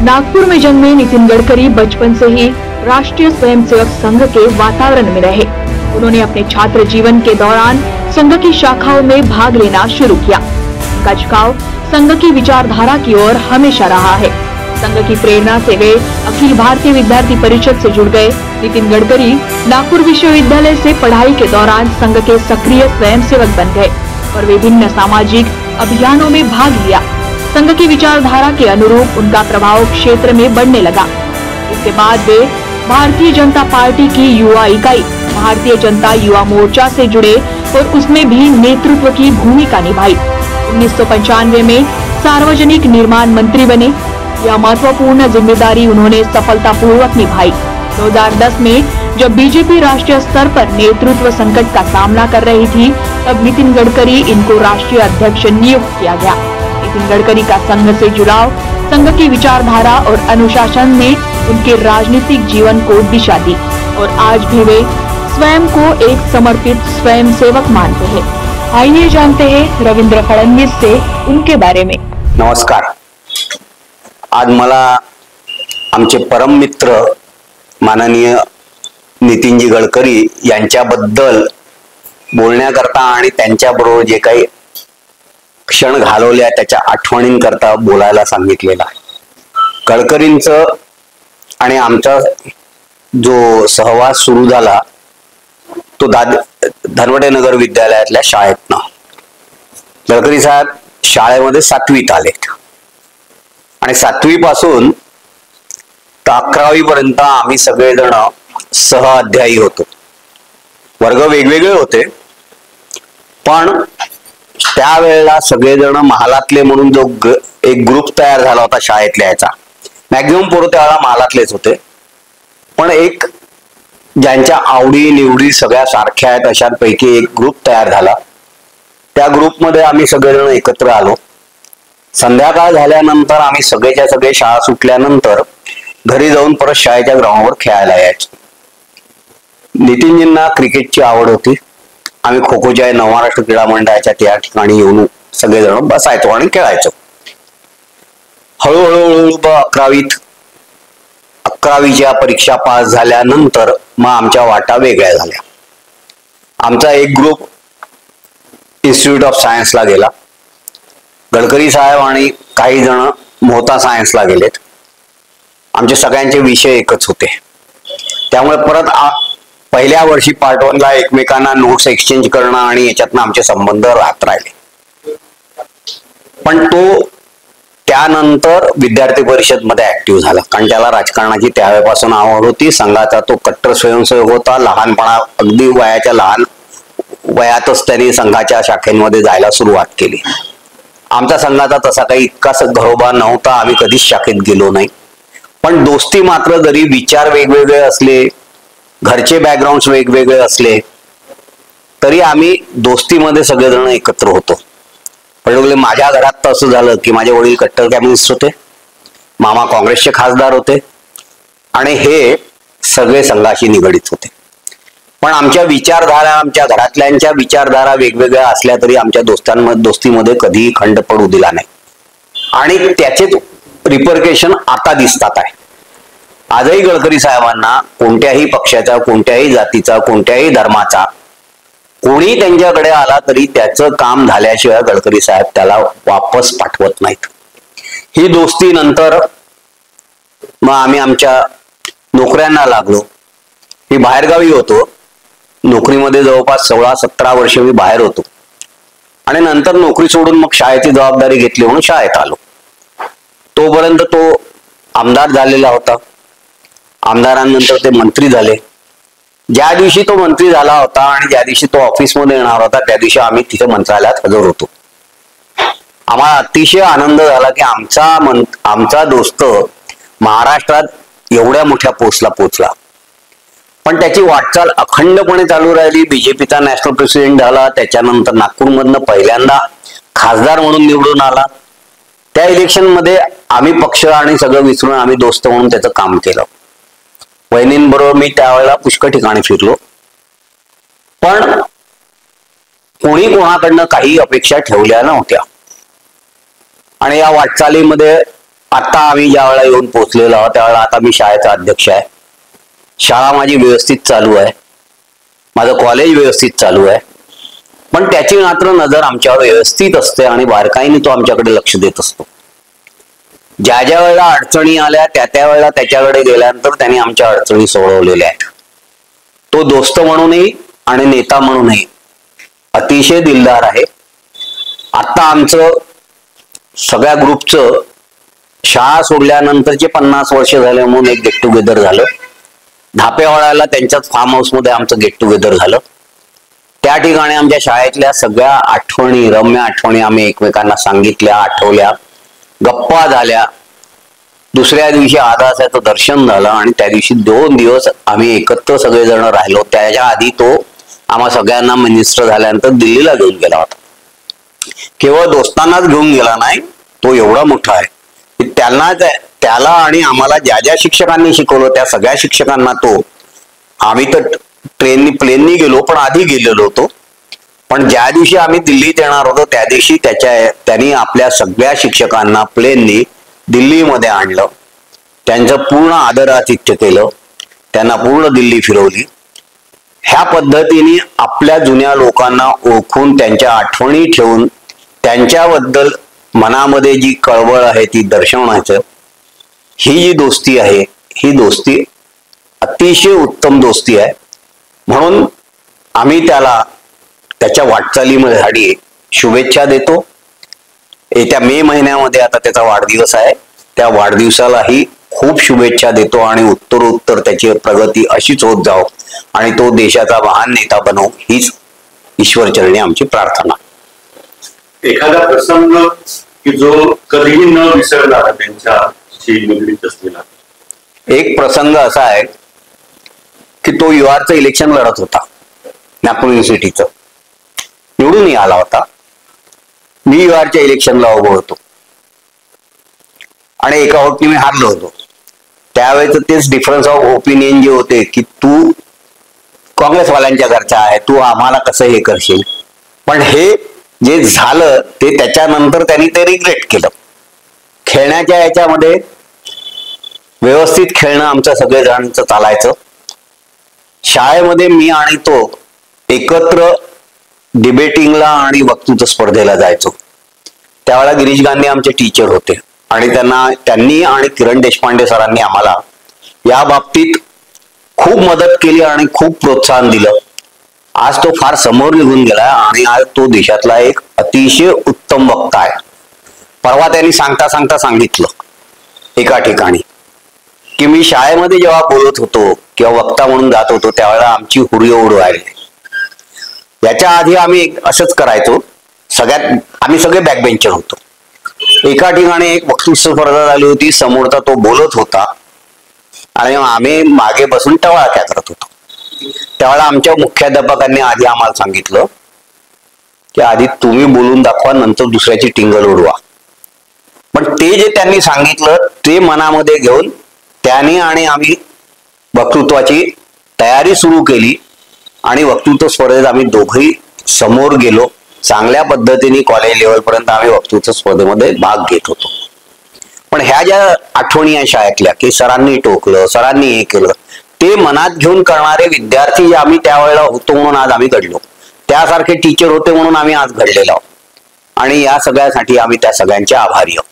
नागपुर में जन्मे नितिन गडकरी बचपन से ही राष्ट्रीय स्वयंसेवक संघ के वातावरण में रहे। उन्होंने अपने छात्र जीवन के दौरान संघ की शाखाओं में भाग लेना शुरू किया। उनका झुकाव संघ की विचारधारा की ओर हमेशा रहा है। संघ की प्रेरणा से वे अखिल भारतीय विद्यार्थी परिषद से जुड़ गए। नितिन गडकरी नागपुर विश्वविद्यालय से पढ़ाई के दौरान संघ के सक्रिय स्वयंसेवक बन गए और विभिन्न सामाजिक अभियानों में भाग लिया। संघ की विचारधारा के अनुरूप उनका प्रभाव क्षेत्र में बढ़ने लगा। इसके बाद वे भारतीय जनता पार्टी की युवा इकाई भारतीय जनता युवा मोर्चा से जुड़े और उसमें भी नेतृत्व की भूमिका निभाई। 1995 में सार्वजनिक निर्माण मंत्री बने। यह महत्वपूर्ण जिम्मेदारी उन्होंने सफलतापूर्वक निभाई। 2010 में जब बीजेपी राष्ट्रीय स्तर पर नेतृत्व संकट का सामना कर रही थी, तब नितिन गडकरी इनको राष्ट्रीय अध्यक्ष नियुक्त किया गया। नितिन गडकरी का संघ से जुड़ाव, संघ की विचारधारा और अनुशासन ने उनके राजनीतिक जीवन को दिशा दी और आज भी वे स्वयं को एक समर्पित स्वयंसेवक मानते हैं। आइए जानते हैं रवींद्र फडणवीस से उनके बारे में। नमस्कार। आज मला आमचे परम मित्र माननीय नितिनजी गडकरी यांच्याबद्दल बोलण्याकरता आणि त्यांच्याबरोबर जे काही क्षण घालवले त्याच्या आठवणींकरता बोलायला सांगितलेला आहे। गडकरींचं आणि आमचा जो सहवास सुरू झाला तो धनवटे नगर विद्यालयातल्या शाळेतनं। गडकरी साहेब शाळेमध्ये 7वीत आलेत आणि 7वी पासून तर 11वी पर्यंत आम्ही सगळेजण सहअध्यायी होतो। वर्ग वेगवेगळे होते पण त्यावेळेला सगळेजण महालातले म्हणून जो एक ग्रुप तयार झाला होता शाळेतल्या याचा, मॅक्झिमम पोरं त्यावेळेला महालातलेच होते पण एक ज्यांच्या आवडी निवडी सगळ्या सारख्या आहेत अशांपैकी एक ग्रुप तयार झाला। त्या ग्रुपमध्ये आम्ही सगळेजण एकत्र आलो। संध्याकाळ झाल्यानंतर आम्ही सगळेच्या सगळे शाळा सुटल्यानंतर घरी जाऊन परत शाळेच्या ग्राउंडवर खेळायला यायचो। नितिनजींना क्रिकेटची आवड होती। आम्ही खो खोच्या नवमहाराष्ट्र क्रीडा मंडळाच्या त्या ठिकाणी येऊन सगळेजण बसायचो आणि खेळायचो। हळूहळू 11वीच्या परीक्षा पास झाल्यानंतर मग आमच्या वाटा वेगळ्या झाल्या। आमचा एक ग्रुप इन्स्टिट्यूट ऑफ सायन्सला गेला। गडकरी साहेब आणि काही जण मोहता सायन्सला गेलेत। आमचे सगळ्यांचे विषय एकच होते त्यामुळे परत पहिल्या वर्षी पार्ट 1 ला एकमेकांना नोट्स एक्सचेंज करणं आणि याच्यातनं आमचे संबंध राहत राहिले। पण तो त्यानंतर विद्यार्थी परिषद मध्ये ऍक्टिव्ह झाला कारण त्याला राजकारणाची त्यावेळेपासून आवड होती। संघाचा तो कट्टर स्वयंसेवक होता। लहानपणा अगदी लहान वयातच त्यांनी संघाच्या शाखेमध्ये जायला सुरुवात केली। आमचा संघाचा तसा काही इतका घरोबा नव्हता, आम्ही कधीच शाखेत गेलो नाही। पण दोस्ती मात्र जरी विचार वेगवेगळे असले, घरचे बॅकग्राऊंड वेगवेगळे असले तरी आम्ही दोस्तीमध्ये सगळेजण एकत्र होतो। पण माझ्या घरात तर असं झालं की माझे वडील कट्टर कम्युनिस्ट होते, मामा काँग्रेसचे खासदार होते आणि हे सगळे संघाशी निगडीत होते। पण आमच्या विचारधारा, आमच्या घरातल्यांच्या विचारधारा वेगवेगळ्या असल्या तरी आमच्या दोस्तीमध्ये कधीही खंड पडू दिला नाही आणि त्याचे रिपरकेशन आता दिसतात आहे। आजही गडकरी साहेबांना कोणत्याही पक्षाचा, कोणत्याही जातीचा, कोणत्याही धर्माचा कोणी त्यांच्याकडे आला तरी त्याचं काम झाल्याशिवाय गडकरी साहेब त्याला वापस पाठवत नाहीत। ही दोस्ती नंतर मग आम्ही आमच्या नोकऱ्यांना लागलो। मी बाहेरगावी होतो, नोकरीमध्ये जवळपास 16-17 वर्ष मी बाहेर होतो आणि नंतर नोकरी सोडून मग शाळेची जबाबदारी घेतली म्हणून शाळेत आलो। तोपर्यंत तो आमदार झालेला होता। आमदारांनंतर ते मंत्री झाले। ज्या दिवशी तो मंत्री झाला होता आणि ज्या दिवशी तो ऑफिसमध्ये येणार होता त्या दिवशी आम्ही तिथे मंत्रालयात हजर होतो। आम्हाला अतिशय आनंद झाला की आमचा दोस्त महाराष्ट्रात एवढ्या मोठ्या पोस्टला पोहोचला। पण त्याची वाटचाल अखंडपणे चालू राहिली। बीजेपीचा नॅशनल प्रेसिडेंट झाला, त्याच्यानंतर नागपूरमधनं पहिल्यांदा खासदार म्हणून निवडून आला। त्या इलेक्शन मध्ये आम्ही पक्ष आणि सगळं विसरून आम्ही दोस्त म्हणून त्याचं काम केलं। वहिनींबरोबर मी त्यावेळेला पुष्कळ ठिकाणी फिरलो पण कोणी कोणाकडनं काही अपेक्षा ठेवल्या नव्हत्या आणि या वाटचालीमध्ये आता आम्ही ज्या वेळेला येऊन पोहोचलेलो आहोत त्यावेळेला आता मी शाळेचा अध्यक्ष आहे. शाळा माझी व्यवस्थित चालू आहे, माझं कॉलेज व्यवस्थित चालू आहे. पण त्याची मात्र नजर आमच्यावर व्यवस्थित असते आणि बारकाईने तो आमच्याकडे लक्ष देत असतो. ज्या ज्या वेळेला अडचणी आल्या त्या वेळेला त्याच्याकडे गेल्यानंतर त्यांनी आमच्या अडचणी सोडवलेल्या आहेत. तो दोस्त म्हणूनही आणि नेता म्हणूनही अतिशय दिलदार आहे. आता आमचं सगळ्या ग्रुपचं शाळा सोडल्यानंतरचे 50 वर्ष झाले म्हणून एक गेट टुगेदर झालं. धापेवाड्याला त्यांच्याच फार्म हाऊसमध्ये आमचं गेट टुगेदर झालं. त्या ठिकाणी आमच्या शाळेतल्या सगळ्या आठवणी, रम्य आठवणी आम्ही एकमेकांना सांगितल्या, आठवल्या, गप्पा झाल्या. दुसऱ्या दिवशी आदासाचं दर्शन झालं आणि त्या दिवशी 2 दिवस आम्ही एकत्र सगळेजण राहिलो. त्याच्या आधी तो आम्हा सगळ्यांना मिनिस्टर झाल्यानंतर दिल्लीला घेऊन गेला होता. केवळ दोस्तांनाच घेऊन गेला नाही, तो एवढा मोठा आहे की त्याला आणि आम्हाला ज्या ज्या शिक्षकांनी शिकवलं त्या सगळ्या शिक्षकांना तो, आम्ही तर प्लेननी गेलो पण आधी गेलेलो होतो, पण ज्या दिवशी आम्ही दिल्लीत येणार होतो त्या दिवशी त्यांनी आपल्या सगळ्या शिक्षकांना प्लेननी दिल्लीमध्ये आणलं. त्यांचं पूर्ण आदरातिथ्य केलं, त्यांना पूर्ण दिल्ली फिरवली. ह्या पद्धतीने आपल्या जुन्या लोकांना ओळखून त्यांच्या आठवणी ठेवून त्यांच्याबद्दल मनामध्ये जी कळवळ आहे ती दर्शवण्याचं, ही जी दोस्ती आहे ही दोस्ती अतिशय उत्तम दोस्ती आहे. म्हणून आम्ही त्याला त्याच्या वाटचालीमध्ये शुभेच्छा देतो. येत्या मे महिन्यामध्ये आता त्याचा वाढदिवस आहे, त्या वाढदिवसालाही खूप शुभेच्छा देतो आणि उत्तरोत्तर त्याची प्रगती अशीच होत जाओ आणि तो देशाचा महान नेता बनो हीच ईश्वरचरणी आमची प्रार्थना. एखादा प्रसंग की जो कधीही न विसरणार त्यांच्याशी निगडीत असलेला एक प्रसंग असा आहे की तो युआरचं इलेक्शन लढत होता, नागपूर युनिव्हर्सिटीचं. निवडूनही आला होता. मी युआरच्या इलेक्शनला उभं होतो आणि एका वोटने मी हारलो होतो. त्यावेळेच तेच डिफरन्स ऑफ ओपिनियन जे होते की तू काँग्रेसवाल्यांच्या घरचा आहे, तू आम्हाला कसं हे करशील. पण हे जे झालं ते त्याच्यानंतर त्यांनी ते रिग्रेट केलं. खेळण्याच्या याच्यामध्ये व्यवस्थित खेळणं आमचं सगळेजणांचं चालायचं. शाळेमध्ये मी आणि तो एकत्र डिबेटिंगला आणि वक्तृत्व स्पर्धेला जायचो. त्यावेळेला गिरीश गांधी आमचे टीचर होते आणि त्यांनी आणि किरण देशपांडे सरांनी आम्हाला या बाबतीत खूप मदत केली आणि खूप प्रोत्साहन दिलं. आज तो फार समोर निघून गेलाय आणि आज तो देशातला एक अतिशय उत्तम वक्ता आहे. परवा त्यांनी सांगता सांगितलं एका ठिकाणी की मी शाळेमध्ये जेव्हा बोलत होतो किंवा वक्ता म्हणून जात होतो त्यावेळेला आमची हुरी उडवायला. याच्या आधी आम्ही असंच करायचो, आम्ही सगळे बॅकबेंचर होतो. एका ठिकाणी एक वक्तृत्व स्पर्धा झाली होती, समोरचा तो बोलत होता आणि आम्ही मागे बसून टवाळक्या करत होतो. त्यावेळेला आमच्या मुख्याध्यापकांनी आधी आम्हाला सांगितलं की आधी तुम्ही बोलून दाखवा, नंतर दुसऱ्याची टिंगल उडवा. पण ते जे त्यांनी सांगितलं ते मनामध्ये घेऊन त्याने आणि आम्ही वक्तृत्वाची तयारी सुरू केली आणि वक्तृत्व स्पर्धेत आम्ही दोघंही समोर गेलो. चांगल्या पद्धतीने कॉलेज लेवलपर्यंत आम्ही वक्तृत्व स्पर्धेमध्ये भाग घेत होतो. पण ह्या ज्या आठवणी आहे शाळेतल्या की सरांनी टोकलं, सरांनी हे केलं, ते मनात घेऊन करणारे विद्यार्थी जे आम्ही त्यावेळेला होतो म्हणून आज आम्ही घडलो, त्यासारखे टीचर होते म्हणून आम्ही आज घडलेलो आहोत आणि या सगळ्यासाठी आम्ही त्या सगळ्यांचे आभारी आहोत.